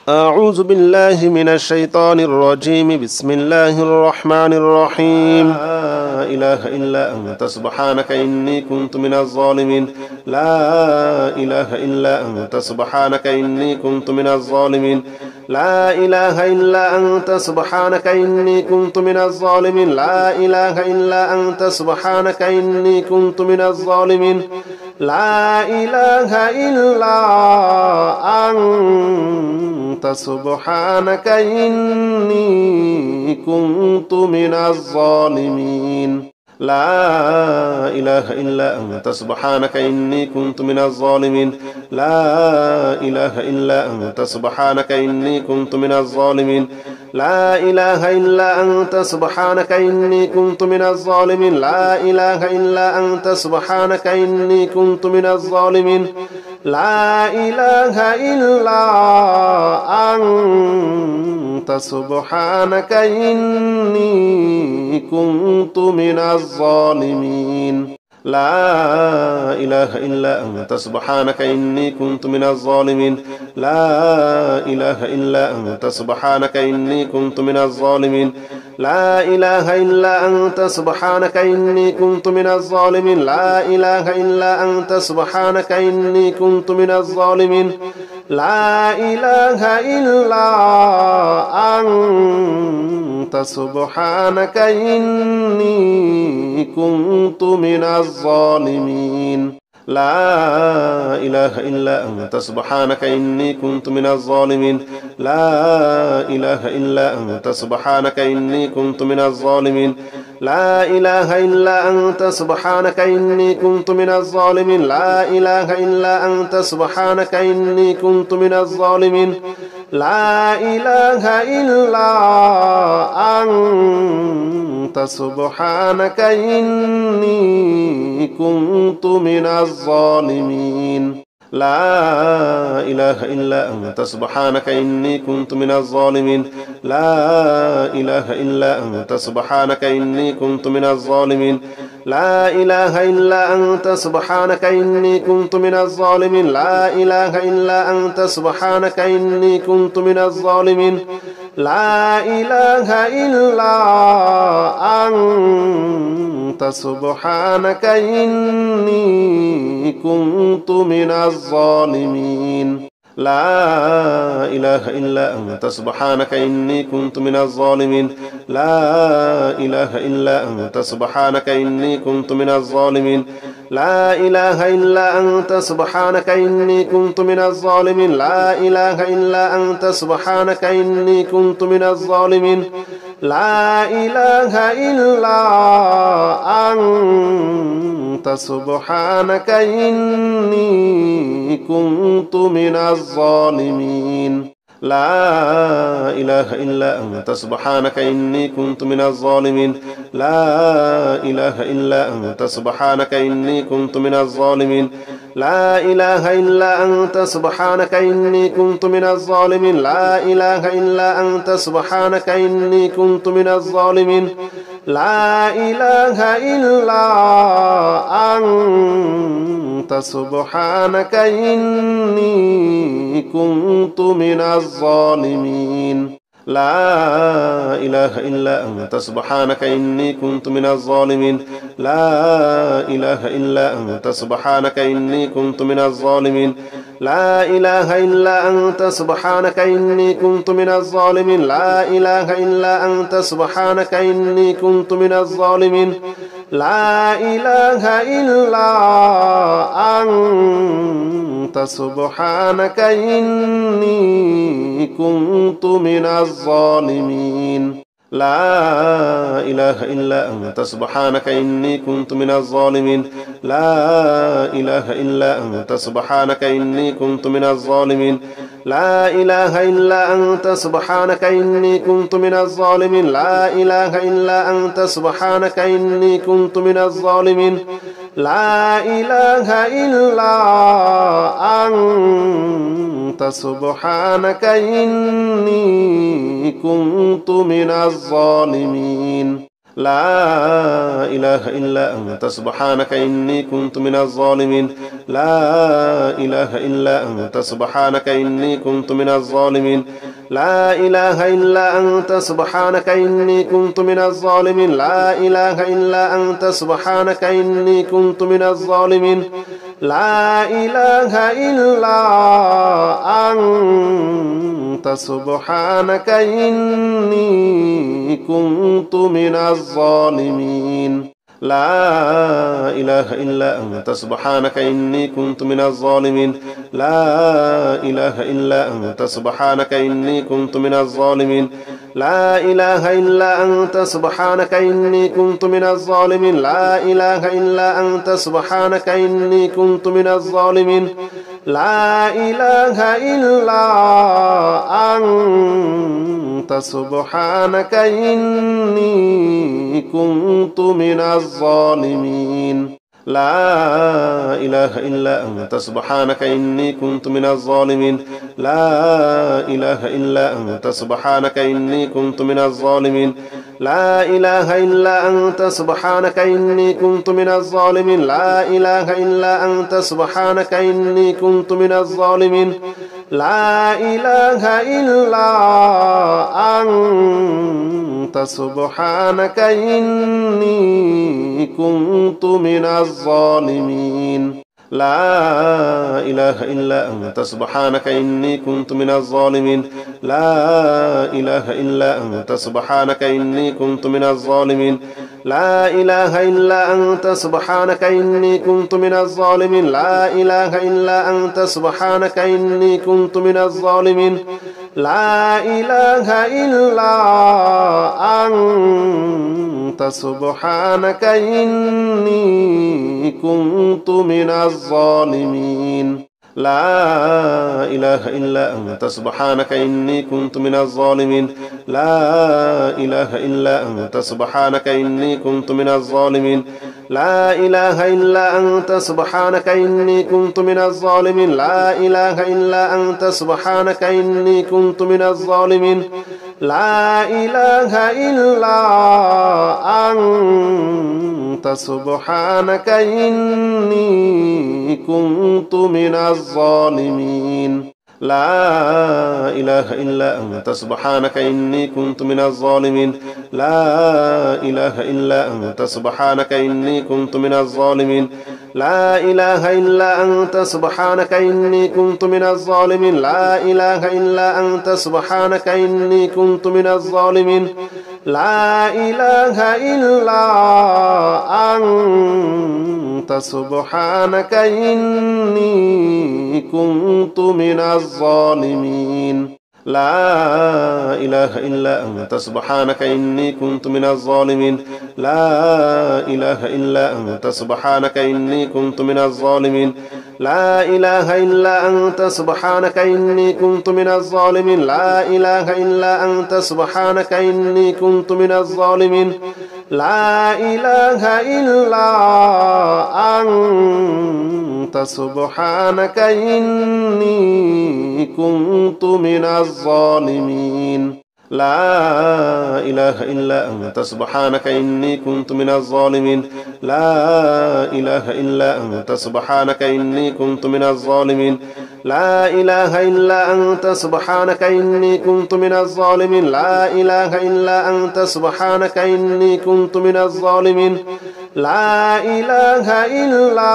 أعوذ بالله من الشيطان الرجيم. بسم الله الرحمن الرحيم. لا إله إلا أنت سبحانك إني كنت من الظالمين. لا إله إلا أنت سبحانك إني كنت من الظالمين. لا إله إلا أنت سبحانك إني كنت من الظالمين. لا إله إلا أنت سبحانك إني كنت من الظالمين. لا إله إلا أنت سبحانك إني كنت من الظالمين. لا إله إلا أنت سبحانك إني كنت من الظالمين. لا إله إلا أنت سبحانك إني كنت من الظالمين. لا إله إلا أنت سبحانك إني كنت من الظالمين. لا إله إلا أنت سبحانك إني كنت من الظالمين. لا إله إلا أنت سبحانك إني كنت من الظالمين. لا إله إلا أنت سبحانك إني كنت من الظالمين. لا إله إلا أنت سبحانك إني كنت من الظالمين. لا إله إلا أنت سبحانك إني كنت من الظالمين. لا إله إلا أنت سبحانك إني كنت من الظالمين. لا إله إلا أنت سبحانك إني كنت من الظالمين. لا إله إلا أنت سبحانك إني كنت من الظالمين. لا إله إلا أنت سبحانك إني كنت من الظالمين. لا إله إلا أنت سبحانك إني كنت من الظالمين. لا إله إلا أنت سبحانك إني كنت من الظالمين. لا إله إلا أنت سبحانك إني كنت من الظالمين. لا إله إلا أنت سبحانك إني كنت من الظالمين. لا إله إلا أنت سبحانك إني كنت من الظالمين. لا إله إلا أنت سبحانك إني كنت من الظالمين. لا إله إلا أنت سبحانك إني كنت من الظالمين. لا إله إلا أنت سبحانك إني كنت من الظالمين. لا إله إلا أنت سبحانك إني كنت من الظالمين. لا إله إلا أنت سبحانك إني كنت من الظالمين. لا إله إلا أنت سبحانك إني كنت من الظالمين. لا إله إلا أنت سبحانك إني كنت من الظالمين. لا إله إلا أنت سبحانك إني كنت من الظالمين. لا إله إلا أنت سبحانك إني كنت من الظالمين. لا إله إلا أنت سبحانك إني كنت من الظالمين. لا إله إلا أنت سبحانك إني كنت من الظالمين. لا إله إلا أنت سبحانك إني كنت من الظالمين. لا إله إلا أنت سبحانك إني كنت من الظالمين. لا إله إلا أنت سبحانك إني كنت من الظالمين. لا إله إلا أنت سبحانك إني كنت من الظالمين. لا إله إلا أنت سبحانك إني كنت من الظالمين. لا إله إلا أنت سبحانك إني كنت من الظالمين. لا إله إلا أنت سبحانك إني كنت من الظالمين. لا إله إلا أنت سبحانك إني كنت من الظالمين. لا إله إلا أنت سبحانك إني كنت من الظالمين. لا إله إلا أنت سبحانك إني كنت من الظالمين. لا إله إلا أنت سبحانك إني كنت من الظالمين. لا إله إلا أنت سبحانك إني كنت من الظالمين. لا إله إلا أنت سبحانك إني كنت من الظالمين لا إله إلا أنت سبحانك إني كنت من الظالمين لا إله إلا أنت سبحانك إني كنت من الظالمين لا إله إلا أنت سبحانك إني كنت من الظالمين لا إله إلا أنت سبحانك إني كنت من الظالمين لا إله إلا أنت سبحانك إني كنت من الظالمين لا إله إلا أنت سبحانك إني كنت من الظالمين لا إله إلا أنت سبحانك إني كنت من الظالمين لا إله إلا أنت سبحانك إني كنت من الظالمين لا إله إلا أنت سبحانك إني كنت من الظالمين لا إله إلا أنت سبحانك إني كنت من الظالمين لا إله إلا أنت سبحانك إني كنت من الظالمين لا إله إلا أنت سبحانك إني كنت من الظالمين لا إله إلا أنت سبحانك إني كنت من الظالمين لا إله إلا أنت سبحانك إني كنت من الظالمين لا إله إلا أنت سبحانك إني كنت من الظالمين لا إله إلا أنت سبحانك إني كنت من الظالمين لا إله إلا أنت سبحانك إني كنت من الظالمين لا إله إلا أنت سبحانك إني كنت من الظالمين لا إله إلا أنت سبحانك إني كنت من الظالمين لا إله إلا أنت سبحانك إني كنت من الظالمين لا إله إلا أنت سبحانك إني كنت من الظالمين لا إله إلا أنت سبحانك إني كنت من الظالمين لا إله إلا أنت سبحانك إني كنت من الظالمين لا إله إلا أنت سبحانك إني كنت من الظالمين لا إله إلا أنت سبحانك إني كنت من الظالمين لا إله إلا أنت سبحانك إني كنت من الظالمين لا إله إلا أنت سبحانك إني كنت من الظالمين لا إله إلا أنت سبحانك إني كنت من الظالمين لا إله إلا أنت سبحانك إني كنت من الظالمين لا إله إلا أنت سبحانك إني كنت من الظالمين لا إله إلا أنت سبحانك إني كنت من الظالمين لا إله إلا أنت سبحانك إني كنت من الظالمين لا إله إلا أنت سبحانك إني كنت من الظالمين لا إله إلا أنت سبحانك إني كنت من الظالمين لا إله إلا أنت سبحانك إني كنت من الظالمين لا إله إلا أنت سبحانك إني كنت من الظالمين لا إله إلا أنت سبحانك إني كنت من الظالمين لا إله إلا أنت سبحانك إني كنت من الظالمين لا إله إلا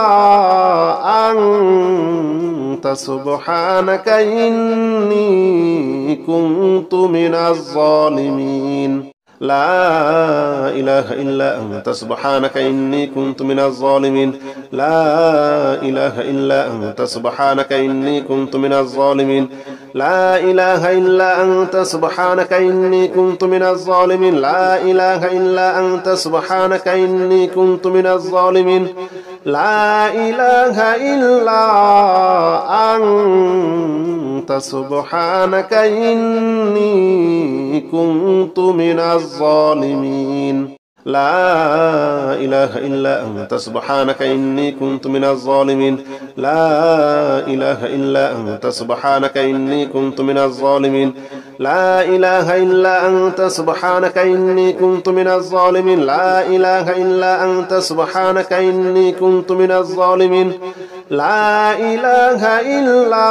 أنت سبحانك إني كنت من الظالمين لا إله إلا أنت سبحانك إني كنت من الظالمين لا إله إلا أنت سبحانك إني كنت من الظالمين لا إله إلا أنت سبحانك إني كنت من الظالمين لا إله إلا أنت سبحانك إني كنت من الظالمين لا إله إلا أنت سبحانك إني كنت من الظالمين لا إله إلا أنت سبحانك إني كنت من الظالمين لا إله إلا أنت سبحانك إني كنت من الظالمين لا إله إلا أنت سبحانك إني كنت من الظالمين لا إله إلا أنت سبحانك إني كنت من الظالمين لا إله إلا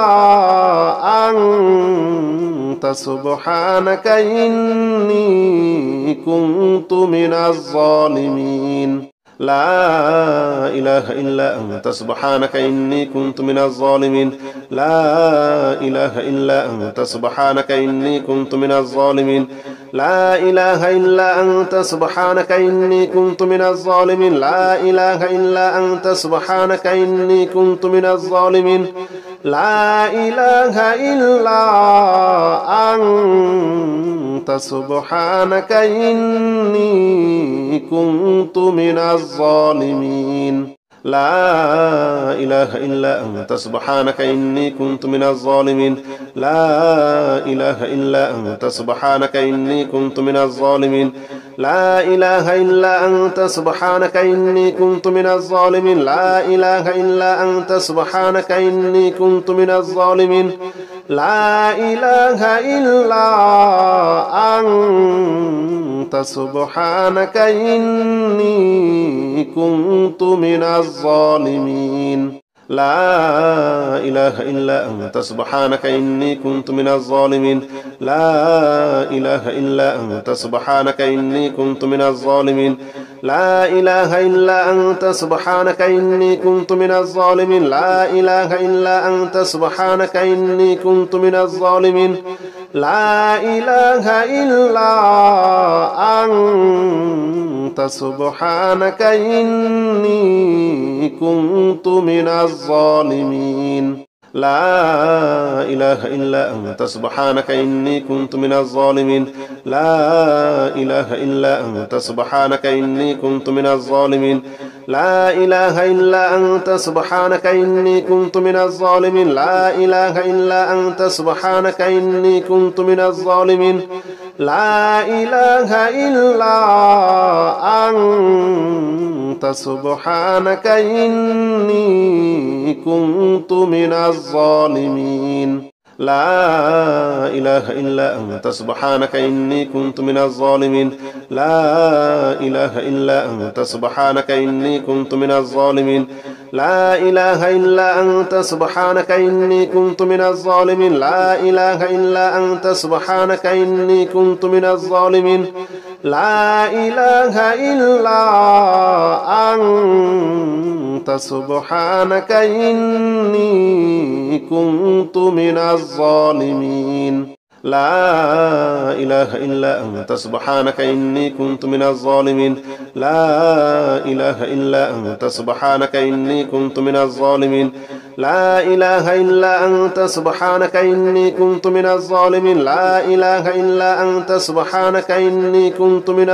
أنت سبحانك إني كنت من الظالمين لا إله إلا أنت سبحانك إني كنت من الظالمين لا إله إلا أنت سبحانك إني كنت من الظالمين لا إله إلا أنت سبحانك إني كنت من الظالمين لا إله إلا أنت سبحانك إني كنت من الظالمين لا إله إلا أنت سبحانك إني كنت من الظالمين لا إله إلا أنت سبحانك إني كنت من الظالمين لا إله إلا أنت سبحانك إني كنت من الظالمين لا إله إلا أنت سبحانك إني كنت من الظالمين لا إله إلا أنت سبحانك إني كنت من الظالمين لا إله إلا أنت سبحانك إني كنت من الظالمين لا إله إلا أنت سبحانك إني كنت من الظالمين لا إله إلا أنت سبحانك إني كنت من الظالمين لا إله إلا أنت سبحانك إني كنت من الظالمين لا إله إلا أنت سبحانك إني كنت من الظالمين لا إله إلا أنت سبحانك إني كنت من الظالمين لا إله إلا أنت سبحانك إني كنت من الظالمين لا إله إلا أنت سبحانك إني كنت من الظالمين لا إله إلا أنت سبحانك إني كنت من الظالمين لا إله إلا أنت سبحانك إني كنت من الظالمين لا إله إلا أنت سبحانك إني كنت من الظالمين لا إله إلا أنت سبحانك إني كنت من الظالمين لا إله إلا أنت سبحانك إني كنت من الظالمين لا إله إلا أنت سبحانك إني كنت من الظالمين لا إله إلا أنت سبحانك إني كنت من الظالمين لا إله إلا أنت سبحانك إني كنت من الظالمين لا إله إلا أنت سبحانك إني كنت من الظالمين لا إله إلا أنت سبحانك إني كنت من الظالمين لا إله إلا أنت سبحانك إني كنت من الظالمين لا إله إلا أنت سبحانك إني كنت من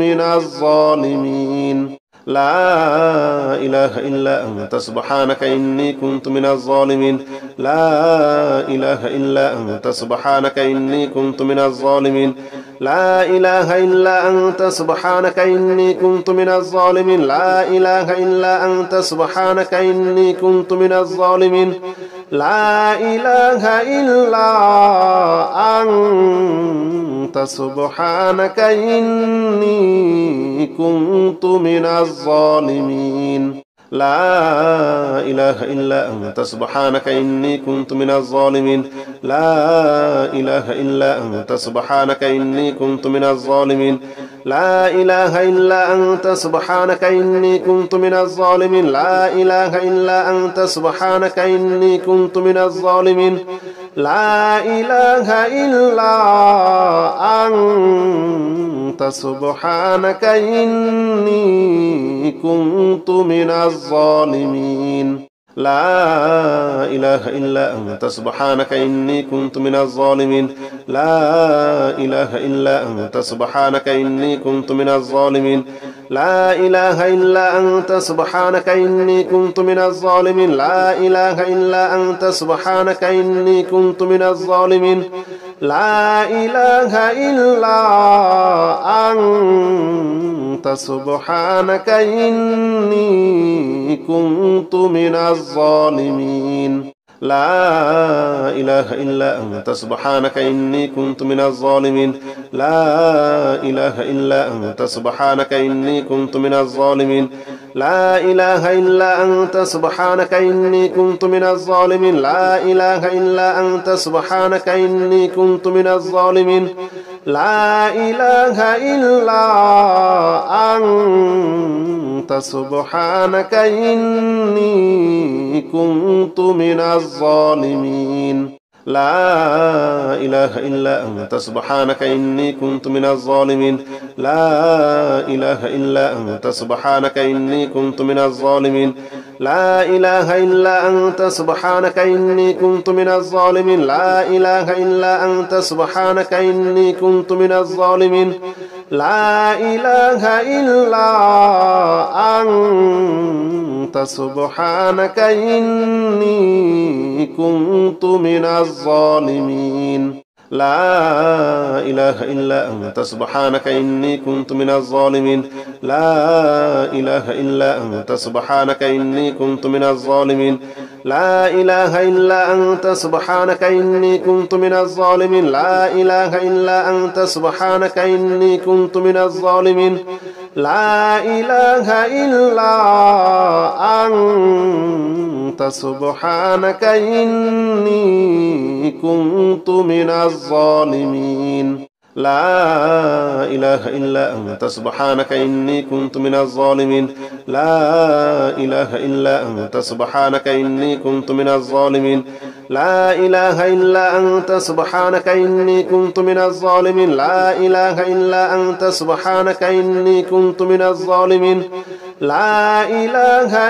الظالمين لا إله إلا أنت سبحانك إني كنت من الظالمين لا إله إلا أنت سبحانك إني كنت من الظالمين لا إله إلا أنت سبحانك إني كنت من الظالمين لا إله إلا أنت سبحانك إني كنت من الظالمين لا إله إلا أنت سبحانك إني كنت من الظالمين لا إله إلا أنت سبحانك إني كنت من الظالمين لا إله إلا أنت سبحانك إني كنت من الظالمين لا إله إلا أنت سبحانك إني كنت من الظالمين لا إله إلا أنت سبحانك إني كنت من الظالمين لا إله إلا أنت سبحانك إني كنت من الظالمين لا إله إلا أنت سبحانك إني كنت من الظالمين لا إله إلا أنت سبحانك إني كنت من الظالمين لا إله إلا أنت سبحانك إني كنت من الظالمين لا إله إلا أنت سبحانك إني كنت من الظالمين لا إله إلا أنت سبحانك إني كنت من الظالمين لا إله إلا أنت سبحانك إني كنت من الظالمين لا إله إلا أنت سبحانك إني كنت من الظالمين لا إله إلا أنت سبحانك إني كنت من الظالمين لا إله إلا أنت سبحانك إني كنت من الظالمين لا إله إلا أنت سبحانك إني كنت من الظالمين لا إله إلا أنت سبحانك إني كنت من الظالمين لا إله إلا أنت سبحانك إني كنت من الظالمين لا إله إلا أنت سبحانك إني كنت من الظالمين لا إله إلا أنت سبحانك إني كنت من الظالمين لا إله إلا أنت سبحانك إني كنت من الظالمين لا إله إلا أنت سبحانك إني كنت من الظالمين لا إله إلا أنت سبحانك إني كنت من الظالمين لا إله إلا أنت سبحانك إني كنت من الظالمين لا إله إلا أنت سبحانك إني كنت من الظالمين لا إله إلا أنت سبحانك إني كنت من الظالمين لا إله إلا أنت سبحانك إني كنت من الظالمين لا إله إلا أنت سبحانك إني كنت من الظالمين لا إله إلا أنت سبحانك إني كنت من الظالمين لا إله إلا أنت سبحانك إني كنت من الظالمين لا إله إلا أنت سبحانك إني كنت من الظالمين لا إله إلا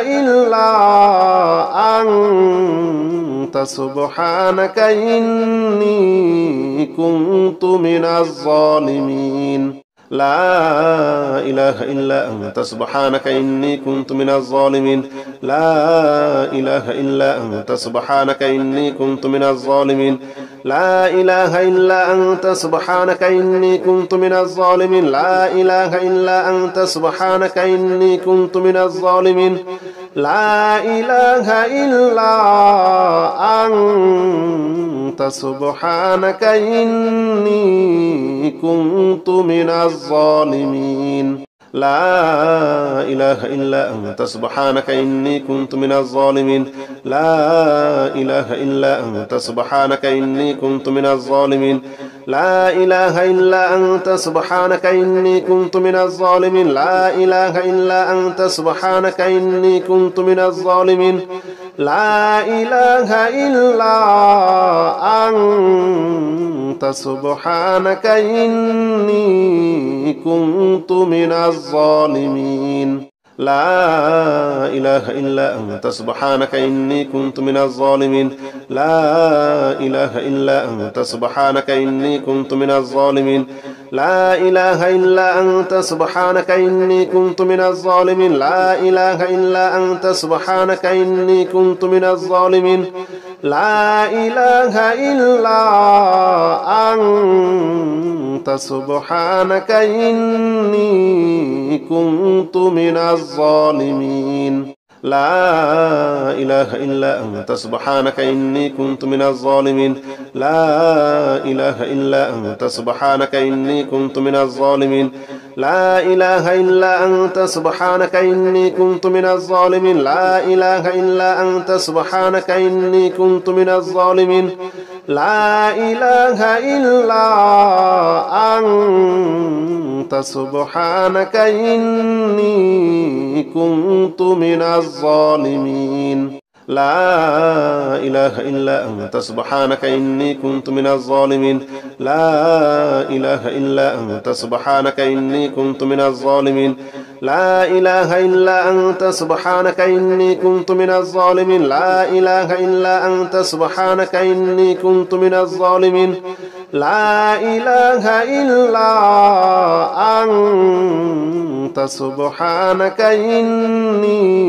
أنت سبحانك إني كنت من الظالمين لا إله إلا أنت سبحانك إني كنت من الظالمين لا إله إلا أنت سبحانك إني كنت من الظالمين لا إله إلا أنت سبحانك إني كنت من الظالمين لا إله إلا أنت سبحانك إني كنت من الظالمين لا إله إلا أنت سبحانك إني كنت من الظالمين لا إله إلا أنت سبحانك إني كنت من الظالمين لا إله إلا أنت سبحانك إني كنت من الظالمين لا إله إلا أنت سبحانك إني كنت من الظالمين لا إله إلا أنت سبحانك إني كنت من الظالمين لا إله إلا أنت سبحانك إني كنت من الظالمين لا إله إلا أنت سبحانك إني كنت من الظالمين لا إله إلا أنت سبحانك إني كنت من الظالمين لا إله إلا أنت سبحانك إني كنت من الظالمين لا إله إلا أنت سبحانك إني كنت من الظالمين لا إله إلا أنت سبحانك إني كنت من الظالمين لا إله إلا أنت سبحانك إني كنت من الظالمين لا إله إلا أنت سبحانك إني كنت من الظالمين لا إله إلا أنت سبحانك إني كنت من الظالمين لا إله إلا أنت سبحانك إني كنت من الظالمين لا إله إلا أنت سبحانك إني كنت من الظالمين لا إله إلا أنت سبحانك إني كنت من الظالمين لا إله إلا أنت سبحانك إني كنت من الظالمين لا إله إلا أنت سبحانك إني كنت من الظالمين لا إله إلا أنت سبحانك إني كنت من الظالمين لا إله إلا أنت سبحانك إني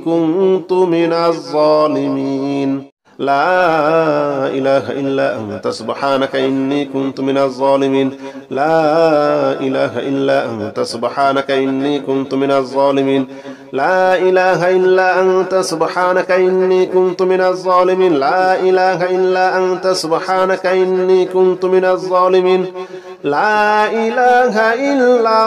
كنت من الظالمين لا إله إلا أنت سبحانك إني كنت من الظالمين لا إله إلا أنت سبحانك إني كنت من الظالمين لا إله إلا أنت سبحانك إني كنت من الظالمين لا إله إلا أنت سبحانك إني كنت من الظالمين لا إله إلا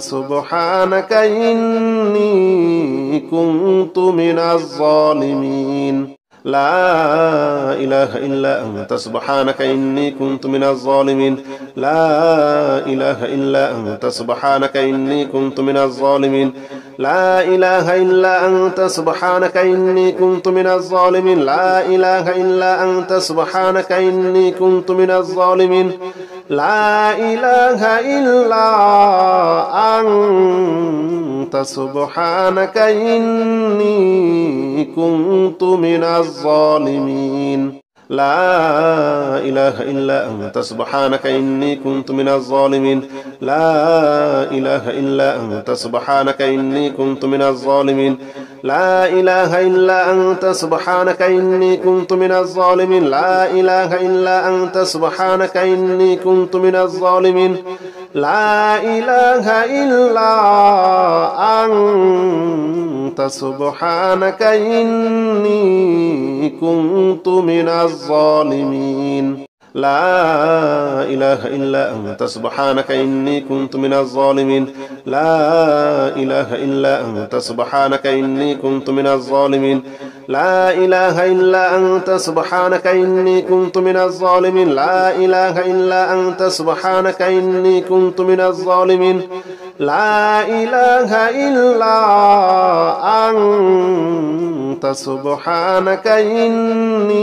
أنت سبحانك إني كنت من الظالمين لا إله إلا أنت سبحانك إني كنت من الظالمين لا إله إلا أنت سبحانك إني كنت من الظالمين لا إله إلا أنت سبحانك إني كنت من الظالمين لا إله إلا أنت سبحانك إني كنت من الظالمين لا إله إلا أنت سبحانك إني كنت من الظالمين لا إله إلا أنت سبحانك إني كنت من الظالمين لا إله إلا أنت سبحانك إني كنت من الظالمين لا إله إلا أنت سبحانك إني كنت من الظالمين لا إله إلا أنت سبحانك إني كنت من الظالمين لا إله إلا أنت سبحانك إني كنت من الظالمين لا إله إلا أنت سبحانك إني كنت من الظالمين لا إله إلا أنت سبحانك إني كنت من الظالمين لا إله إلا أنت سبحانك إني كنت من الظالمين لا إله إلا أنت سبحانك إني كنت من الظالمين لا إله إلا أنت سبحانك إني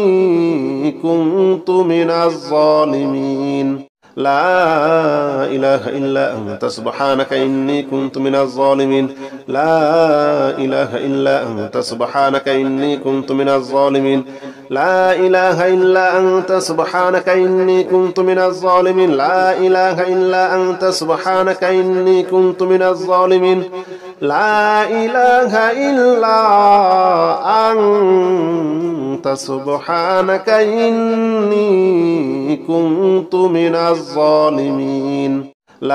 كنت من الظالمين لا إله إلا أنت سبحانك إني كنت من الظالمين لا إله إلا أنت سبحانك إني كنت من الظالمين لا إله إلا أنت سبحانك إني كنت من الظالمين لا إله إلا أنت سبحانك إني كنت من الظالمين لا إله إلا أنت سبحانك إني كنت من الظالمين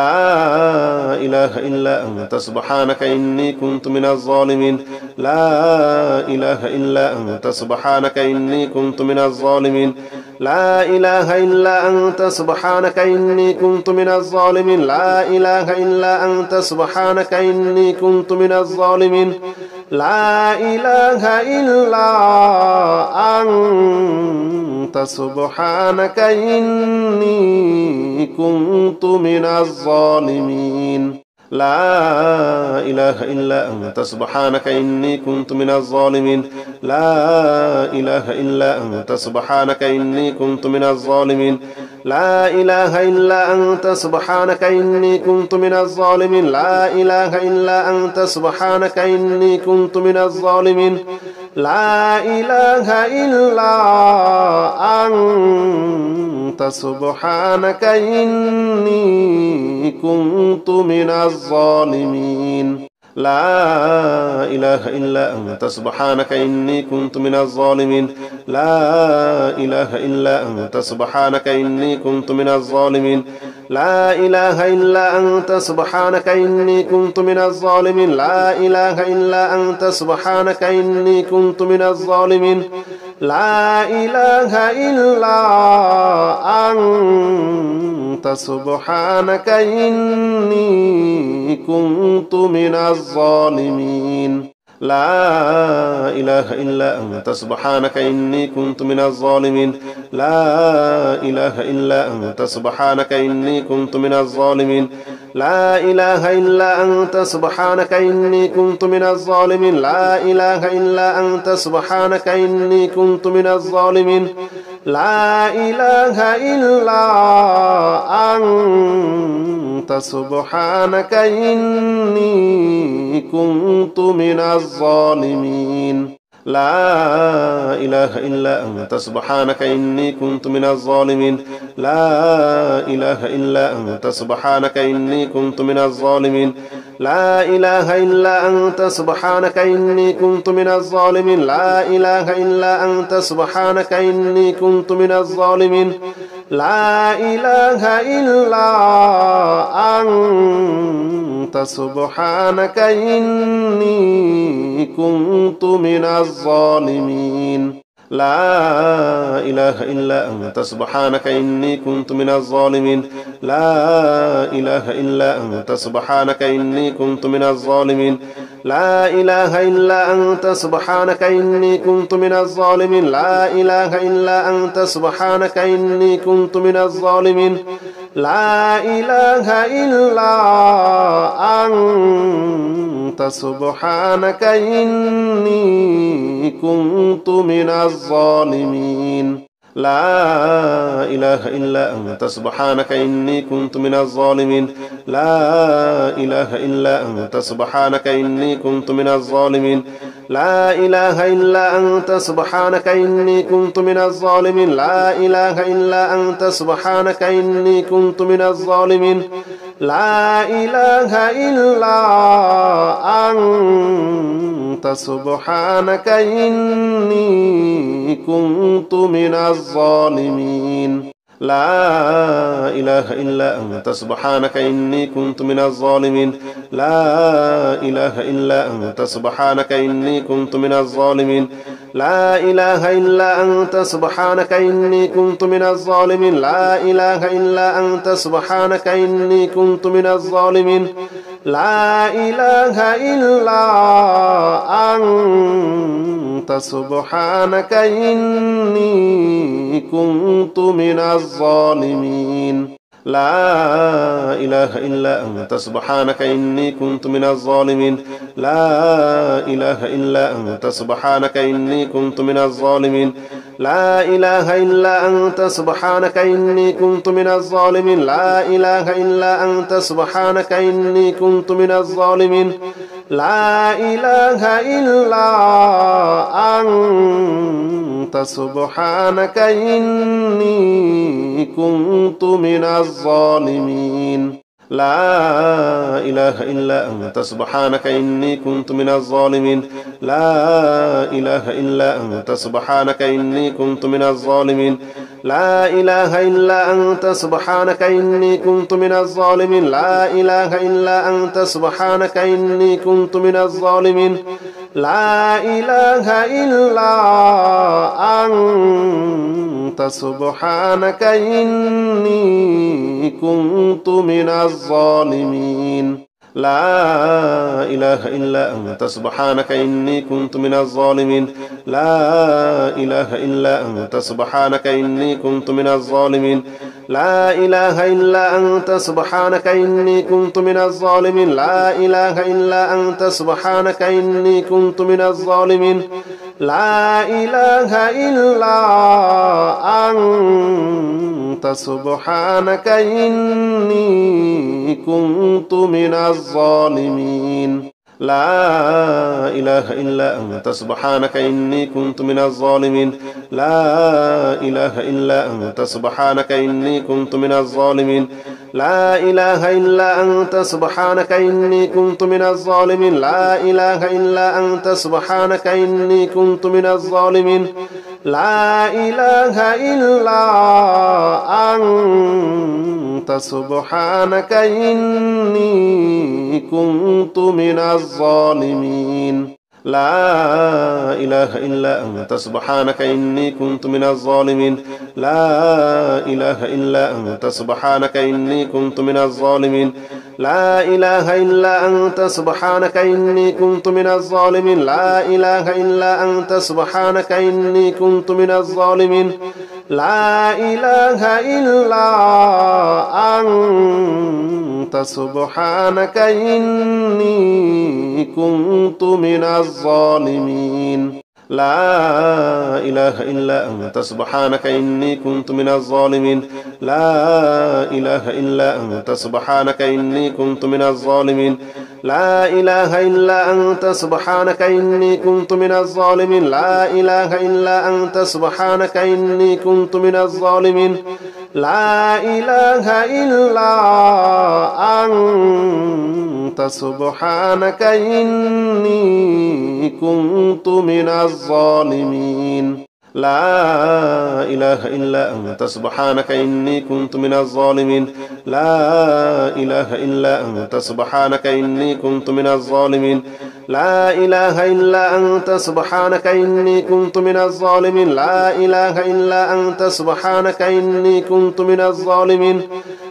لا إله إلا أنت سبحانك إني كنت من الظالمين لا إله إلا أنت سبحانك إني كنت من الظالمين لا إله إلا أنت سبحانك إني كنت من الظالمين لا إله إلا أنت سبحانك إني كنت من الظالمين لا إله إلا أنت سبحانك إني كنت من الظالمين لا إله إلا أنت سبحانك إني كنت من الظالمين لا إله إلا أنت سبحانك إني كنت من الظالمين لا إله إلا أنت سبحانك إني كنت من الظالمين لا إله إلا أنت سبحانك إني كنت من الظالمين لا إله إلا أنت سبحانك إني كنت من الظالمين لا إله إلا أنت سبحانك إني كنت من الظالمين لا إله إلا أنت سبحانك إني كنت من الظالمين لا إله إلا أنت سبحانك إني كنت من الظالمين لا إله إلا أنت سبحانك إني كنت من الظالمين لا إله إلا أنت سبحانك إني كنت من الظالمين لا إله إلا أنت سبحانك إني كنت من الظالمين لا إله إلا أنت سبحانك إني كنت من الظالمين لا إله إلا أنت سبحانك إني كنت من الظالمين لا إله إلا أنت سبحانك إني كنت من الظالمين لا إله إلا أنت سبحانك إني كنت من الظالمين لا إله إلا أنت سبحانك إني كنت من الظالمين لا إله إلا أنت سبحانك إني كنت من الظالمين لا إله إلا أنت سبحانك إني كنت من الظالمين لا إله إلا أنت سبحانك إني كنت من الظالمين لا إله إلا أنت سبحانك إني كنت من الظالمين لا إله إلا أنت سبحانك إني كنت من الظالمين لا إله إلا أنت سبحانك إني كنت من الظالمين لا إله إلا أنت سبحانك إني كنت من الظالمين لا إله إلا أنت سبحانك إني كنت من الظالمين لا إله إلا أنت سبحانك إني كنت من الظالمين لا إله إلا أنت سبحانك إني كنت من الظالمين لا إله إلا أنت سبحانك إني كنت من الظالمين لا إله إلا أنت سبحانك إني كنت من الظالمين لا إله إلا أنت سبحانك إني كنت من الظالمين لا إله إلا أنت سبحانك إني كنت من الظالمين لا إله إلا أنت سبحانك إني كنت من الظالمين لا إله إلا أنت سبحانك إني كنت من الظالمين لا إله إلا أنت سبحانك إني كنت من الظالمين لا إله إلا أنت سبحانك إني كنت من الظالمين لا إله إلا أنت سبحانك إني كنت من الظالمين لا إله إلا أنت سبحانك إني كنت من الظالمين لا إله إلا أنت سبحانك إني كنت من الظالمين لا إله إلا أنت سبحانك إني كنت من الظالمين لا إله إلا أنت سبحانك إني كنت من الظالمين لا إله إلا أنت سبحانك إني كنت من الظالمين لا إله إلا أنت سبحانك إني كنت من الظالمين لا إله إلا أنت سبحانك إني كنت من الظالمين لا إله إلا أنت سبحانك إني كنت من الظالمين لا إله إلا أنت سبحانك إني كنت من الظالمين لا إله إلا أنت سبحانك إني كنت من الظالمين لا إله إلا أنت سبحانك إني كنت من الظالمين لا إله إلا أنت سبحانك إني كنت من الظالمين لا إله إلا أنت سبحانك إني كنت من الظالمين لا إله إلا أنت سبحانك إني كنت من الظالمين لا إله إلا أنت سبحانك إني كنت من الظالمين لا إله إلا أنت سبحانك إني كنت من الظالمين لا إله إلا أنت سبحانك إني كنت من الظالمين لا إله إلا أنت سبحانك إني كنت من الظالمين لا إله إلا أنت سبحانك إني كنت من الظالمين لا إله إلا أنت سبحانك إني كنت من الظالمين لا إله إلا أنت سبحانك إني كنت من الظالمين لا إله إلا أنت سبحانك إني كنت من الظالمين لا إله إلا أنت سبحانك إني كنت من الظالمين لا إله إلا أنت سبحانك إني كنت من الظالمين لا إله إلا أنت سبحانك إني كنت من الظالمين لا إله إلا أنت سبحانك إني كنت من الظالمين لا إله إلا أنت سبحانك إني كنت من الظالمين لا إله إلا أنت سبحانك إني كنت من الظالمين لا إله إلا أنت سبحانك إني كنت من الظالمين لا إله إلا أنت سبحانك إني كنت من الظالمين لا إله إلا أنت سبحانك إني كنت من الظالمين لا إله إلا أنت سبحانك إني كنت من الظالمين لا إله إلا أنت سبحانك إني كنت من الظالمين لا إله إلا أنت سبحانك إني كنت من الظالمين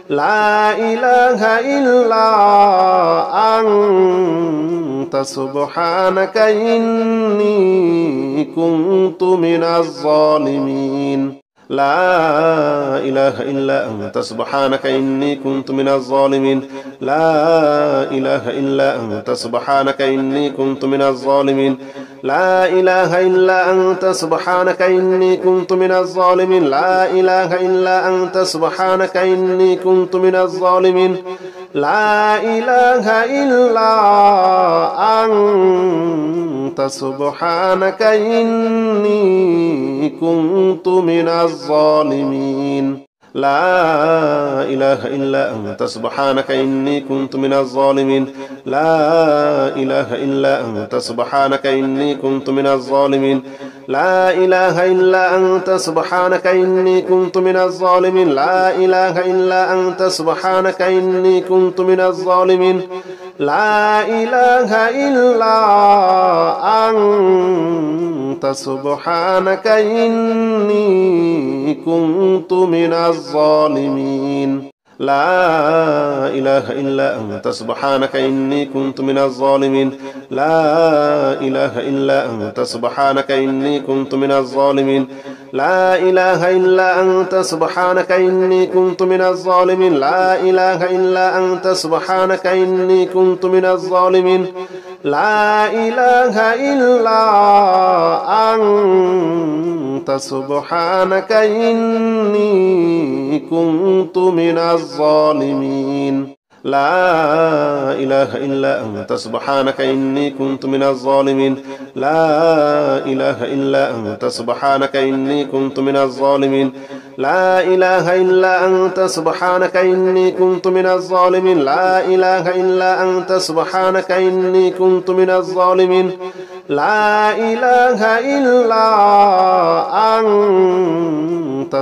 لا إله إلا أنت سبحانك إني كنت من الظالمين لا إله إلا أنت سبحانك إني كنت من الظالمين لا إله إلا أنت سبحانك إني كنت من الظالمين لا إله إلا أنت سبحانك إني كنت من الظالمين لا إله إلا أنت سبحانك إني كنت من الظالمين لا إله إلا أنت سبحانك إني كنت من الظالمين لا إله إلا أنت سبحانك إني كنت من الظالمين لا إله إلا أنت سبحانك إني كنت من الظالمين لا إله إلا أنت سبحانك إني كنت من الظالمين لا إله إلا أنت سبحانك إني كنت من الظالمين لا إله إلا أنت سبحانك إني كنت من الظالمين لا إله إلا أنت سبحانك إني كنت من الظالمين لا إله إلا أنت سبحانك إني كنت من الظالمين لا إله إلا أنت سبحانك إني كنت من الظالمين لا إله إلا أنت سبحانك إني كنت من الظالمين لا إله إلا أنت سبحانك إني كنت من الظالمين لا إله إلا أنت سبحانك إني كنت من الظالمين لا إله إلا أنت سبحانك إني كنت من الظالمين لا إله إلا أنت سبحانك إني كنت من الظالمين لا إله إلا أنت سبحانك إني كنت من الظالمين لا إله إلا أنت سبحانك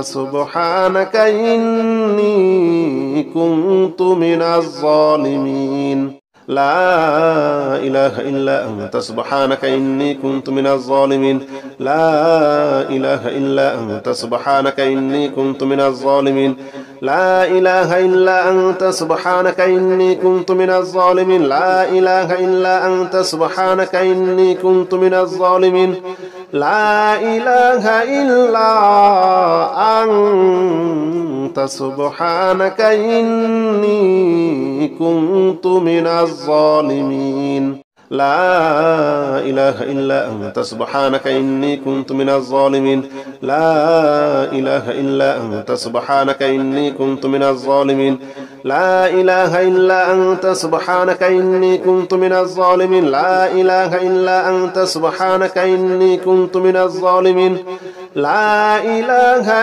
إني كنت من الظالمين لا إله إلا أنت سبحانك إني كنت من الظالمين لا إله إلا أنت سبحانك إني كنت من الظالمين لا إله إلا أنت سبحانك إني كنت من الظالمين لا إله إلا أنت سبحانك إني كنت من الظالمين لا إله إلا أنت سبحانك إني كنت من الظالمين لا إله إلا أنت سبحانك إني كنت من الظالمين لا إله إلا أنت سبحانك إني كنت من الظالمين لا إله إلا أنت سبحانك إني كنت من الظالمين لا إله إلا أنت سبحانك إني كنت من الظالمين لا إله إلا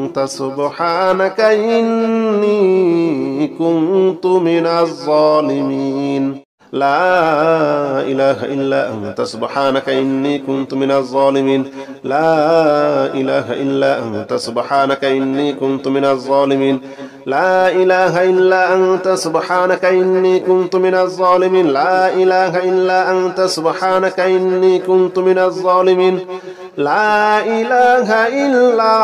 أنت سبحانك إني كنت من الظالمين لا إله إلا أنت سبحانك إني كنت من الظالمين لا إله إلا أنت سبحانك إني كنت من الظالمين لا إله إلا أنت سبحانك إني كنت من الظالمين لا إله إلا أنت سبحانك إني كنت من الظالمين لا إله إلا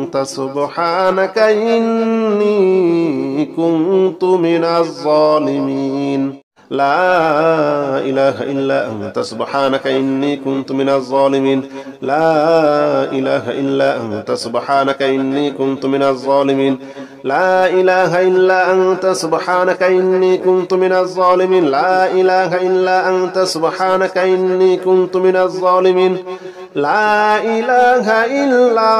أنت سبحانك إني كنت من الظالمين لا إله إلا أنت سبحانك إني كنت من الظالمين لا إله إلا أنت سبحانك إني كنت من الظالمين لا إله إلا أنت سبحانك إني كنت من الظالمين لا إله إلا أنت سبحانك إني كنت من الظالمين لا إله إلا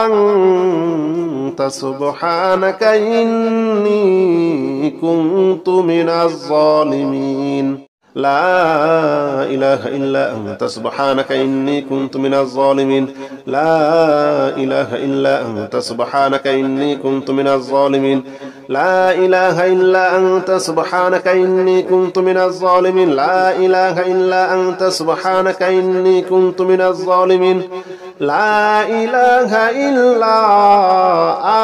أنت سبحانك إني كنت من الظالمين لا إله إلا أنت سبحانك إني كنت من الظالمين لا إله إلا أنت سبحانك إني كنت من الظالمين لا إله إلا أنت سبحانك إني كنت من الظالمين لا إله إلا أنت سبحانك إني كنت من الظالمين لا إله إلا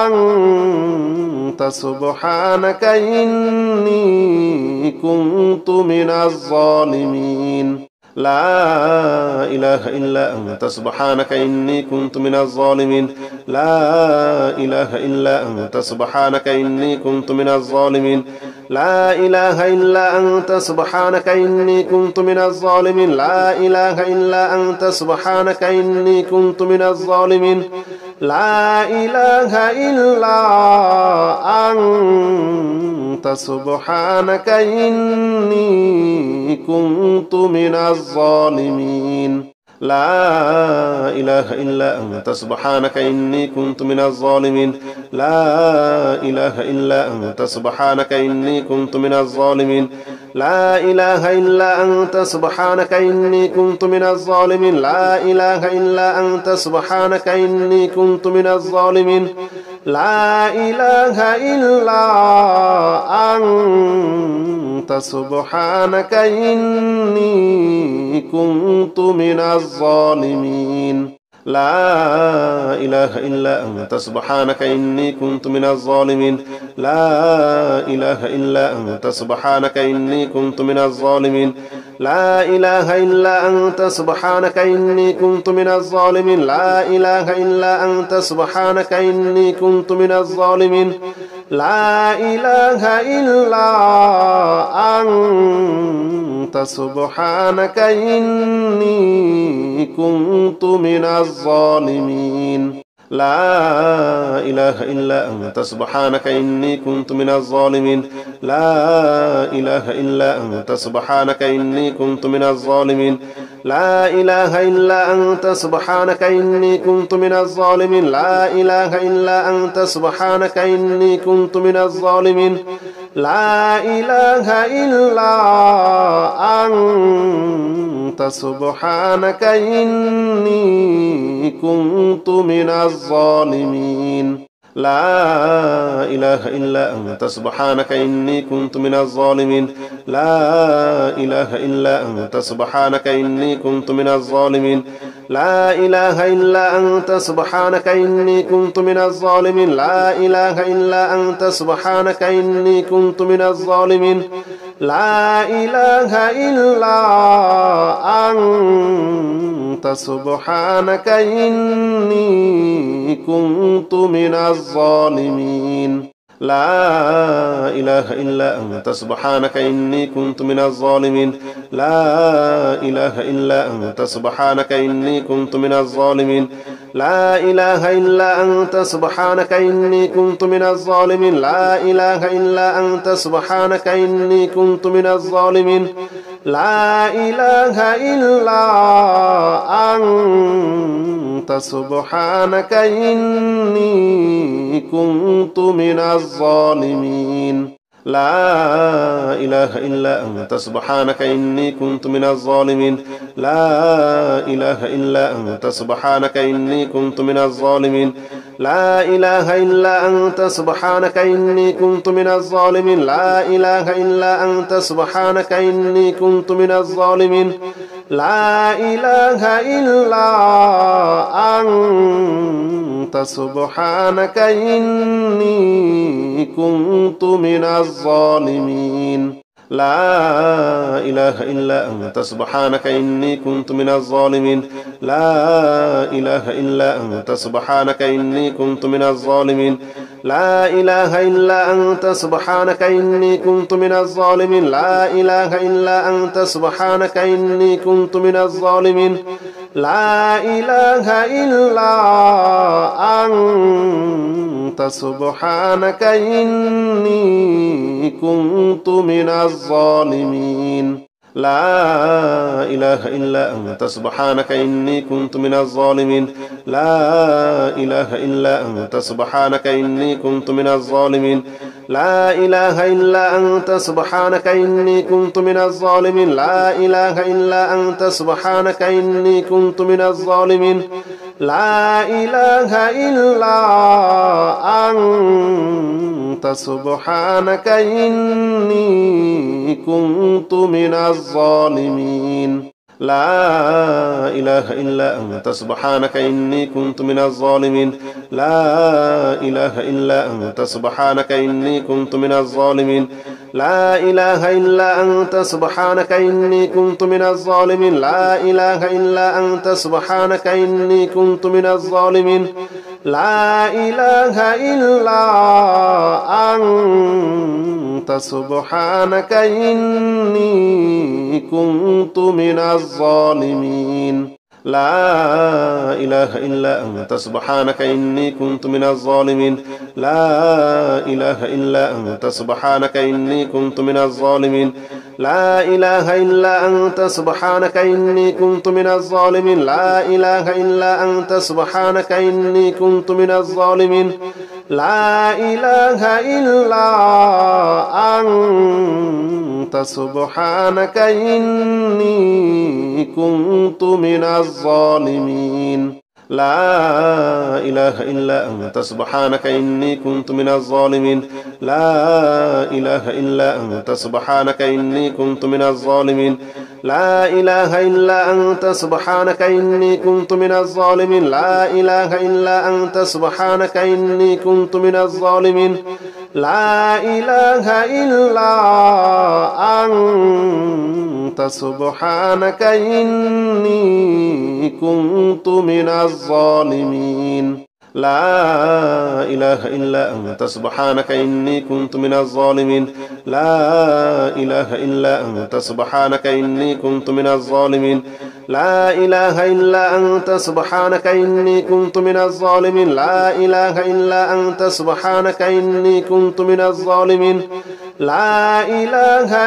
أنت سبحانك إني كنت من الظالمين لا إله إلا أنت سبحانك إني كنت من الظالمين لا إله إلا أنت سبحانك إني كنت من الظالمين لا إله إلا أنت سبحانك إني كنت من الظالمين لا إله إلا أنت سبحانك إني كنت من الظالمين لا إله إلا أنت سبحانك إني كنت من الظالمين لا إله إلا أنت سبحانك إني كنت من الظالمين لا إله إلا أنت سبحانك إني كنت من الظالمين لا إله إلا أنت سبحانك إني كنت من الظالمين لا إله إلا أنت سبحانك إني كنت من الظالمين لا إله إلا أنت سبحانك إني كنت من الظالمين لا إله إلا أنت سبحانك إني كنت من الظالمين لا إله إلا أنت سبحانك إني كنت من الظالمين لا إله إلا أنت سبحانك إني كنت من الظالمين لا إله إلا أنت سبحانك إني كنت من الظالمين لا إله إلا أنت سبحانك إني كنت من الظالمين لا إله إلا أنت سبحانك إني كنت من الظالمين لا إله إلا أنت سبحانك إني كنت من الظالمين لا إله إلا أنت سبحانك إني كنت من الظالمين لا إله إلا أنت سبحانك إني كنت من الظالمين لا إله إلا أنت سبحانك إني كنت من الظالمين لا إله إلا أنت سبحانك إني كنت من الظالمين لا إله إلا أنت سبحانك إني كنت من الظالمين لا إله إلا أنت سبحانك إني كنت من الظالمين لا إله إلا أنت سبحانك إني كنت من الظالمين لا إله إلا أنت سبحانك إني كنت من الظالمين لا إله إلا أنت سبحانك إني كنت من الظالمين لا إله إلا أنت سبحانك إني كنت من الظالمين لا إله إلا أنت سبحانك إني كنت من الظالمين لا إله إلا أنت سبحانك إني كنت من الظالمين لا إله إلا أنت سبحانك إني كنت من الظالمين لا إله إلا أنت سبحانك إني كنت من الظالمين لا إله إلا أنت سبحانك إني كنت من الظالمين لا إله إلا أنت سبحانك إني كنت من الظالمين لا إله إلا أنت سبحانك إني كنت من الظالمين لا إله إلا أنت سبحانك إني كنت من الظالمين لا إله إلا أنت سبحانك إني كنت من الظالمين لا إله إلا أنت سبحانك إني كنت من الظالمين لا إله إلا أنت سبحانك إني كنت من الظالمين لا إله إلا أنت سبحانك إني كنت من الظالمين لا إله إلا أنت سبحانك إني كنت من الظالمين لا إله إلا أنت سبحانك إني كنت من الظالمين لا إله إلا أنت سبحانك إني كنت من الظالمين لا إله إلا أنت سبحانك إني كنت من الظالمين لا إله إلا أنت سبحانك إني كنت من الظالمين لا إله إلا أنت سبحانك إني كنت من الظالمين لا إله إلا أنت سبحانك إني كنت من الظالمين لا إله إلا أنت سبحانك إني كنت من الظالمين لا إله إلا أنت سبحانك إني كنت من الظالمين لا إله إلا أنت سبحانك إني كنت من الظالمين لا إله إلا أنت سبحانك إني كنت من الظالمين لا إله إلا أنت سبحانك إني كنت من الظالمين لا إله إلا أنت سبحانك إني كنت من الظالمين لا إله إلا أنت سبحانك إني كنت من الظالمين لا إله إلا أنت سبحانك إني كنت من الظالمين لا إله إلا أنت سبحانك إني كنت من الظالمين لا إله إلا أنت سبحانك إني كنت من الظالمين لا إله إلا أنت سبحانك إني كنت من الظالمين لا إله إلا أنت سبحانك إني كنت من الظالمين لا إله إلا أنت سبحانك إني كنت من الظالمين لا إله إلا أنت سبحانك إني كنت من الظالمين لا إله إلا أنت سبحانك إني كنت من الظالمين لا إله إلا أنت سبحانك إني كنت من الظالمين لا إله إلا أنت سبحانك إني كنت من الظالمين لا إله إلا أنت سبحانك إني كنت من الظالمين لا إله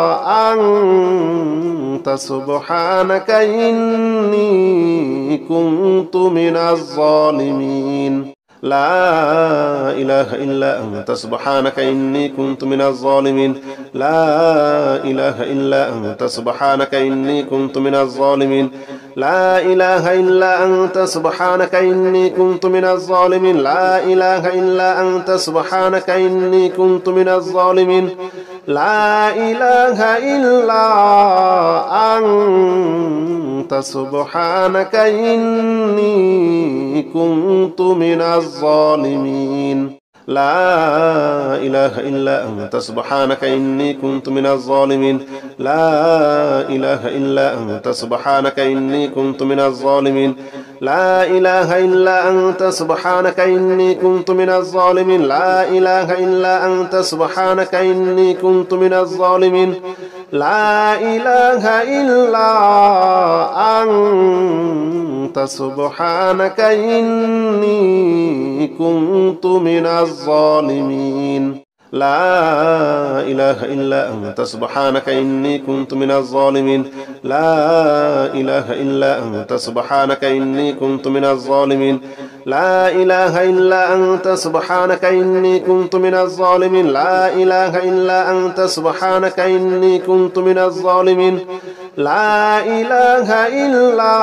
إلا أنت سبحانك إني كنت من الظالمين لا إله إلا أنت سبحانك إني كنت من الظالمين لا إله إلا أنت سبحانك إني كنت من الظالمين لا إله إلا أنت سبحانك إني كنت من الظالمين لا إله إلا أنت سبحانك إني كنت من الظالمين لا إله إلا أنت سبحانك إني كنت من الظالمين لا إله إلا أنت سبحانك إني كنت من الظالمين لا إله إلا أنت سبحانك إني كنت من الظالمين لا إله إلا أنت سبحانك إني كنت من الظالمين لا إله إلا أنت سبحانك إني كنت من الظالمين لا إله إلا أنت سبحانك إني كنت من الظالمين لا إله إلا أنت سبحانك إني كنت من الظالمين لا إله إلا أنت سبحانك إني كنت من الظالمين لا إله إلا أنت سبحانك إني كنت من الظالمين لا إله إلا أنت سبحانك إني كنت من الظالمين لا إله إلا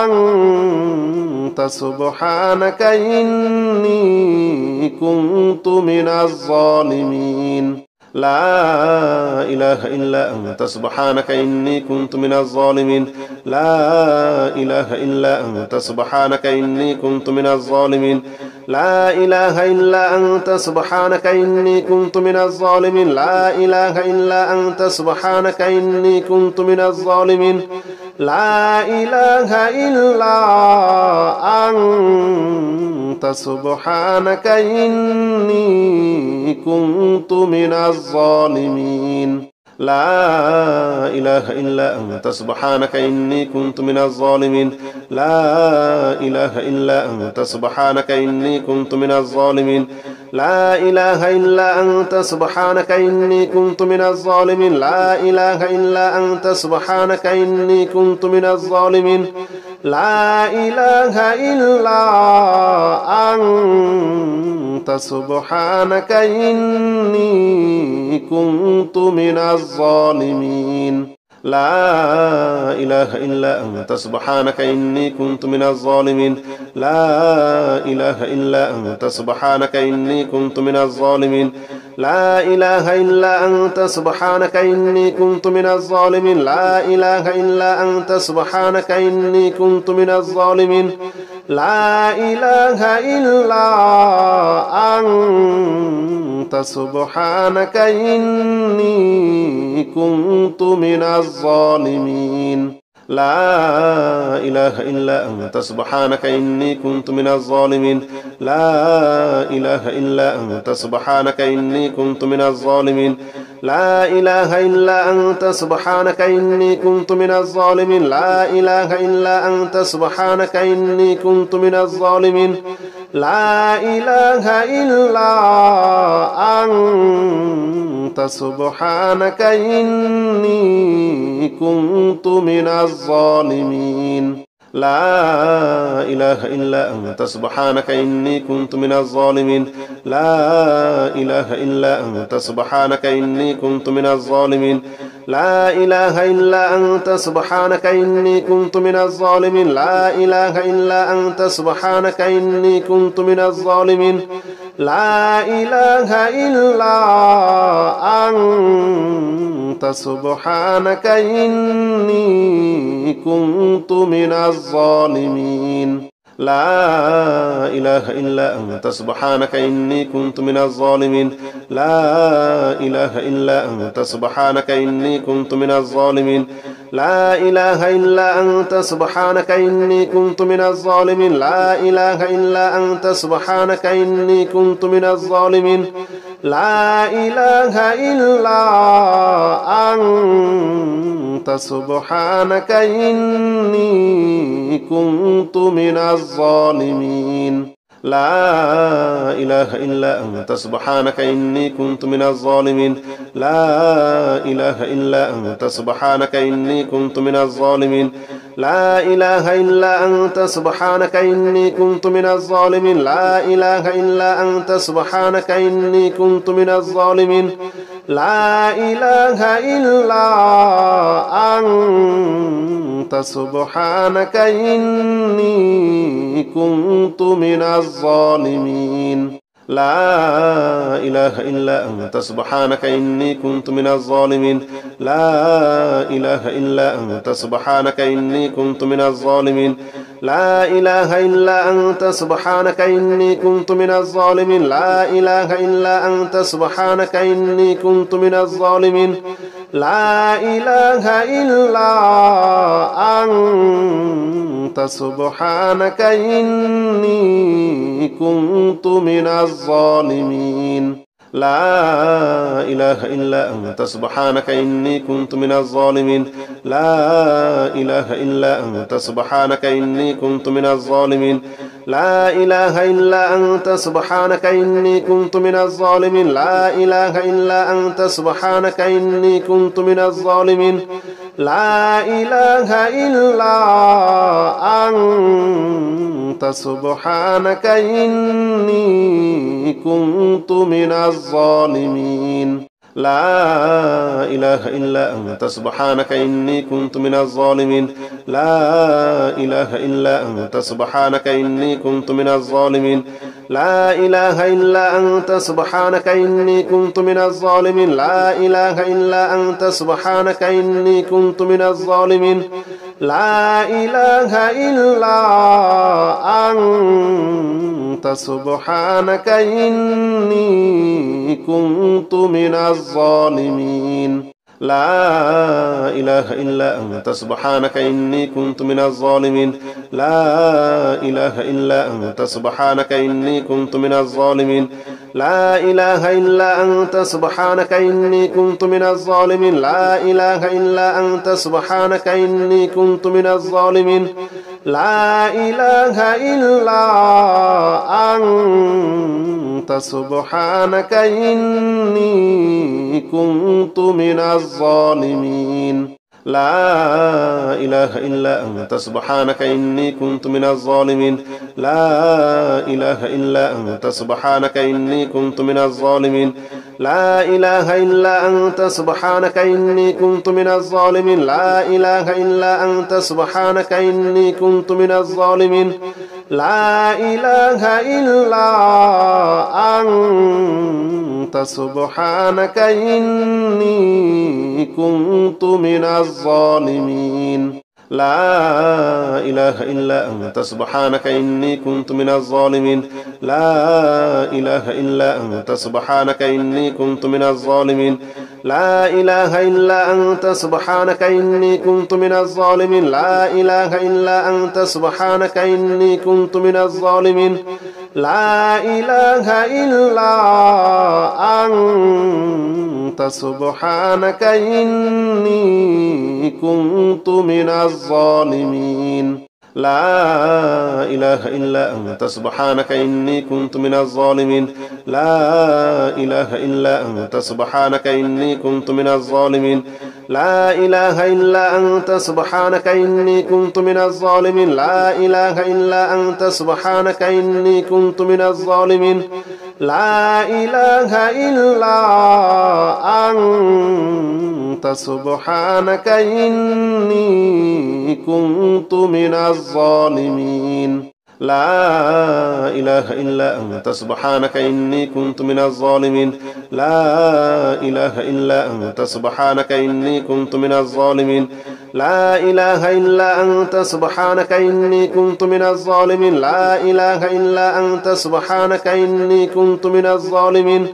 أنت سبحانك إني كنت من الظالمين لا إله إلا أنت سبحانك إني كنت من الظالمين لا إله إلا أنت سبحانك إني كنت من الظالمين لا إله إلا أنت سبحانك إني كنت من الظالمين لا إله إلا أنت سبحانك إني كنت من الظالمين لا إله إلا أنت سبحانك إني كنت من الظالمين لا إله إلا أنت سبحانك إني كنت من الظالمين لا إله إلا أنت سبحانك إني كنت من الظالمين لا إله إلا أنت سبحانك إني كنت من الظالمين لا إله إلا أنت سبحانك إني كنت من الظالمين لا إله إلا أنت سبحانك إني كنت من الظالمين لا إله إلا أنت سبحانك إني كنت من الظالمين لا إله إلا أنت سبحانك إني كنت من الظالمين لا إله إلا أنت سبحانك إني كنت من الظالمين لا إله إلا أنت سبحانك إني كنت من الظالمين لا إله إلا أنت سبحانك إني كنت من الظالمين لا إله إلا أنت سبحانك إني كنت من الظالمين لا إله إلا أنت سبحانك إني كنت من الظالمين لا إله إلا أنت سبحانك إني كنت من الظالمين لا إله إلا أنت سبحانك إني كنت من الظالمين لا إله إلا أنت سبحانك إني كنت من الظالمين لا إله إلا أنت سبحانك إني كنت من الظالمين لا إله إلا أنت سبحانك إني كنت من الظالمين لا إله إلا أنت سبحانك إني كنت من الظالمين لا إله إلا أنت سبحانك إني كنت من الظالمين لا إله إلا أنت سبحانك إني كنت من الظالمين لا إله إلا أنت سبحانك إني كنت من الظالمين لا إله إلا أنت سبحانك إني كنت من الظالمين لا إله إلا أنت سبحانك إني كنت من الظالمين لا إله إلا أنت سبحانك إني كنت من الظالمين لا إله إلا أنت سبحانك إني كنت من الظالمين لا إله إلا أنت سبحانك إني كنت من الظالمين لا إله إلا أنت سبحانك إني كنت من الظالمين لا إله إلا أنت سبحانك إني كنت من الظالمين لا إله إلا أنت سبحانك إني كنت من الظالمين لا إله إلا أنت سبحانك إني كنت من الظالمين لا إله إلا أنت سبحانك إني كنت من الظالمين لا إله إلا أنت سبحانك إني كنت من الظالمين لا إله إلا أنت سبحانك إني كنت من الظالمين لا إله إلا أنت سبحانك إني كنت من الظالمين لا إله إلا أنت سبحانك إني كنت من الظالمين لا إله إلا أنت سبحانك إني كنت من الظالمين لا إله إلا أنت سبحانك إني كنت من الظالمين لا إله إلا أنت سبحانك إني كنت من الظالمين لا إله إلا أنت سبحانك إني كنت من الظالمين لا إله إلا أنت سبحانك إني كنت من الظالمين لا إله إلا أنت سبحانك إني كنت من الظالمين لا إله إلا أنت سبحانك إني كنت من الظالمين لا إله إلا أنت سبحانك إني كنت من الظالمين لا إله إلا أنت سبحانك إني كنت من الظالمين لا إله إلا أنت سبحانك إني كنت من الظالمين لا إله إلا أنت سبحانك إني كنت من الظالمين لا إله إلا أنت سبحانك إني كنت من الظالمين لا إله إلا أنت سبحانك إني كنت من الظالمين لا إله إلا أنت سبحانك إني كنت من الظالمين لا إله إلا أنت سبحانك إني كنت من الظالمين لا إله إلا أنت سبحانك إني كنت من الظالمين لا إله إلا أنت سبحانك إني كنت من الظالمين لا إله إلا أنت سبحانك إني كنت من الظالمين لا إله إلا أنت سبحانك إني كنت من الظالمين لا إله إلا أنت سبحانك إني كنت من الظالمين لا إله إلا أنت سبحانك إني كنت من الظالمين لا إله إلا أنت سبحانك إني كنت من الظالمين لا إله إلا أنت سبحانك إني كنت من الظالمين لا إله إلا أنت سبحانك إني كنت من الظالمين لا إله إلا أنت سبحانك إني كنت من الظالمين لا إله إلا أنت سبحانك إني كنت من الظالمين لا إله إلا أنت سبحانك إني كنت من الظالمين لا إله إلا أنت سبحانك إني كنت من الظالمين لا إله إلا أنت سبحانك إني كنت من الظالمين لا إله إلا أنت سبحانك إني كنت من الظالمين لا إله إلا أنت سبحانك إني كنت من الظالمين لا إله إلا أنت سبحانك إني كنت من الظالمين لا إله إلا أنت سبحانك إني كنت من الظالمين لا إله إلا أنت سبحانك إني كنت من الظالمين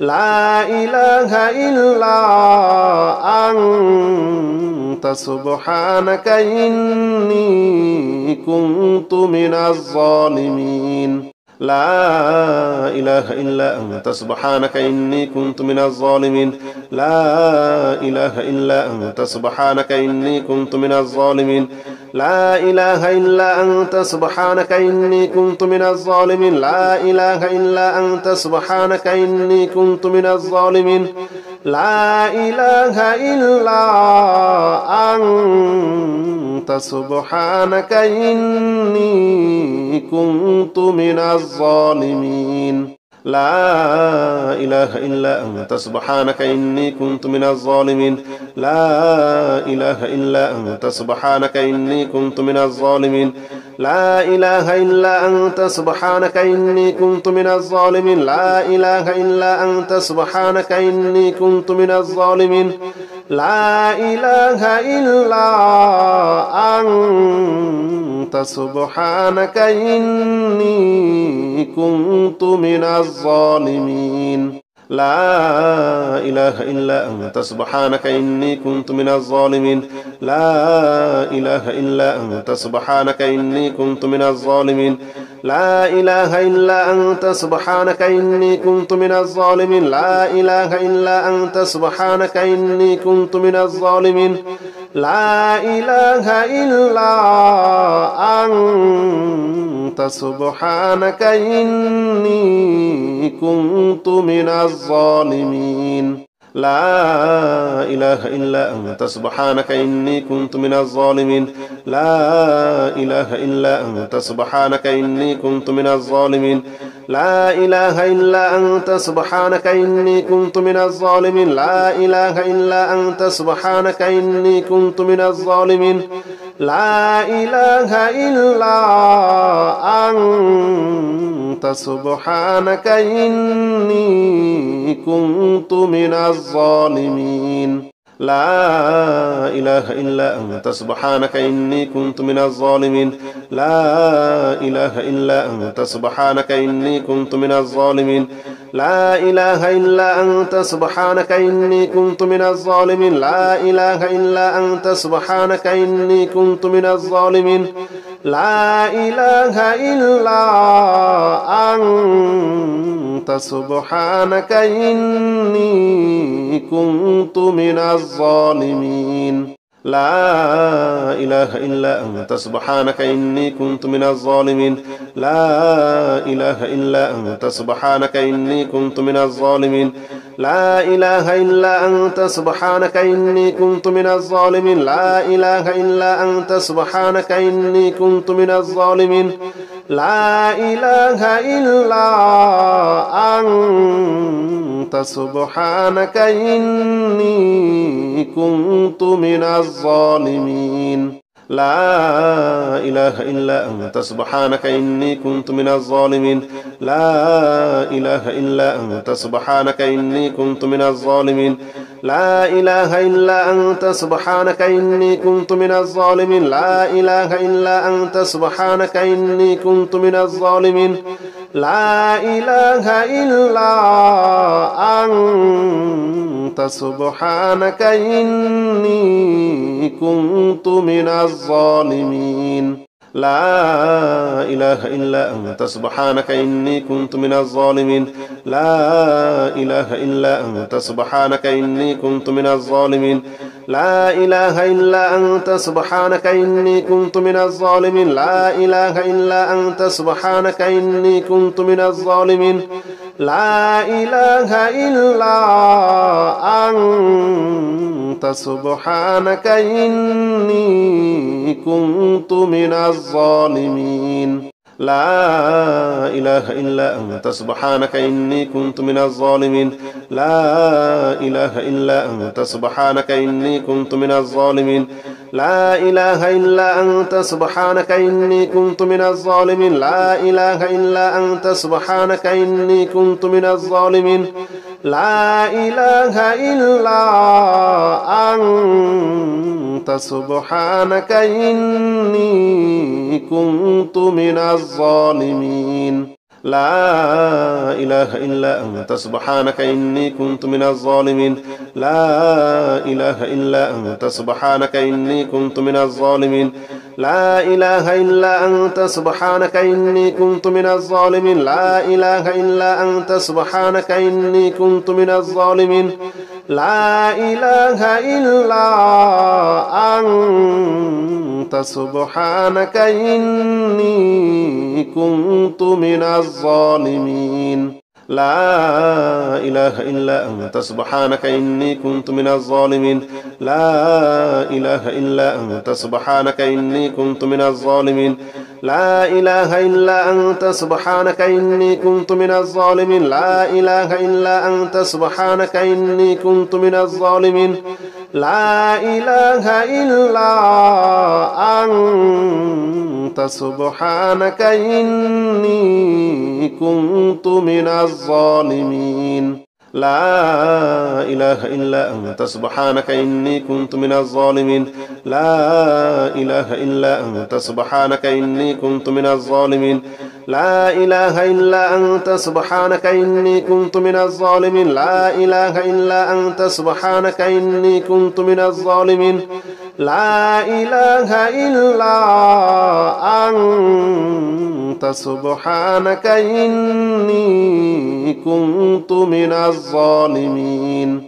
لا إله إلا أنت سبحانك إني كنت من الظالمين لا إله إلا أنت سبحانك إني كنت من الظالمين لا إله إلا أنت سبحانك إني كنت من الظالمين لا إله إلا أنت سبحانك إني كنت من الظالمين لا إله إلا أنت سبحانك إني كنت من الظالمين لا إله إلا أنت سبحانك إني كنت من الظالمين لا إله إلا أنت سبحانك إني كنت من الظالمين لا إله إلا أنت سبحانك إني كنت من الظالمين لا إله إلا أنت سبحانك إني كنت من الظالمين لا إله إلا أنت سبحانك إني كنت من الظالمين لا إله إلا أنت سبحانك إني كنت من الظالمين لا إله إلا أنت سبحانك إني كنت من الظالمين لا إله إلا أنت سبحانك إني كنت من الظالمين لا إله إلا أنت سبحانك إني كنت من الظالمين لا إله إلا أنت سبحانك إني كنت من الظالمين لا إله إلا أنت سبحانك إني كنت من الظالمين لا إله إلا أنت سبحانك إني كنت من الظالمين لا إله إلا أنت سبحانك إني كنت من الظالمين لا إله إلا أنت سبحانك إني كنت من الظالمين لا إله إلا أنت سبحانك إني كنت من الظالمين لا إله إلا أنت سبحانك إني كنت من الظالمين لا إله إلا أنت سبحانك إني كنت من الظالمين لا إله إلا أنت سبحانك إني كنت من الظالمين لا إله إلا أنت سبحانك إني كنت من الظالمين لا إله إلا أنت سبحانك إني كنت من الظالمين لا إله إلا أنت سبحانك إني كنت من الظالمين لا إله إلا أنت سبحانك إني كنت من الظالمين لا إله إلا أنت سبحانك إني كنت من الظالمين لا إله إلا أنت سبحانك إني كنت من الظالمين لا إله إلا أنت سبحانك إني كنت من الظالمين لا إله إلا أنت سبحانك إني كنت من الظالمين لا إله إلا أنت سبحانك إني كنت من الظالمين لا إله إلا أنت سبحانك إني كنت من الظالمين لا إله إلا أنت سبحانك إني كنت من الظالمين لا إله إلا أنت سبحانك إني كنت من الظالمين لا إله إلا أنت سبحانك إني كنت من الظالمين لا إله إلا أنت سبحانك إني كنت من الظالمين لا إله إلا أنت سبحانك إني كنت من الظالمين لا إله إلا أنت سبحانك إني كنت من الظالمين لا إله إلا أنت سبحانك إني كنت من الظالمين لا إله إلا أنت سبحانك إني كنت من الظالمين لا إله إلا أنت سبحانك إني كنت من الظالمين لا إله إلا أنت سبحانك إني كنت من الظالمين لا إله إلا أنت سبحانك إني كنت من الظالمين لا إله إلا أنت سبحانك إني كنت من الظالمين لا إله إلا أنت سبحانك إني كنت من الظالمين لا إله إلا أنت سبحانك إني كنت من الظالمين لا إله إلا أنت سبحانك إني كنت من الظالمين لا إله إلا أنت سبحانك إني كنت من الظالمين لا إله إلا أنت سبحانك إني كنت من الظالمين لا إله إلا أنت سبحانك إني كنت من الظالمين لا إله إلا أنت سبحانك إني كنت من الظالمين لا إله إلا أنت سبحانك إني كنت من الظالمين لا إله إلا أنت سبحانك إني كنت من الظالمين لا إله إلا أنت سبحانك إني كنت من الظالمين لا إله إلا أنت سبحانك إني كنت من الظالمين لا إله إلا أنت سبحانك إني كنت من الظالمين لا إله إلا أنت سبحانك إني كنت من الظالمين لا إله إلا أنت سبحانك إني كنت من الظالمين لا إله إلا أنت سبحانك إني كنت من الظالمين لا إله إلا أنت سبحانك إني كنت من الظالمين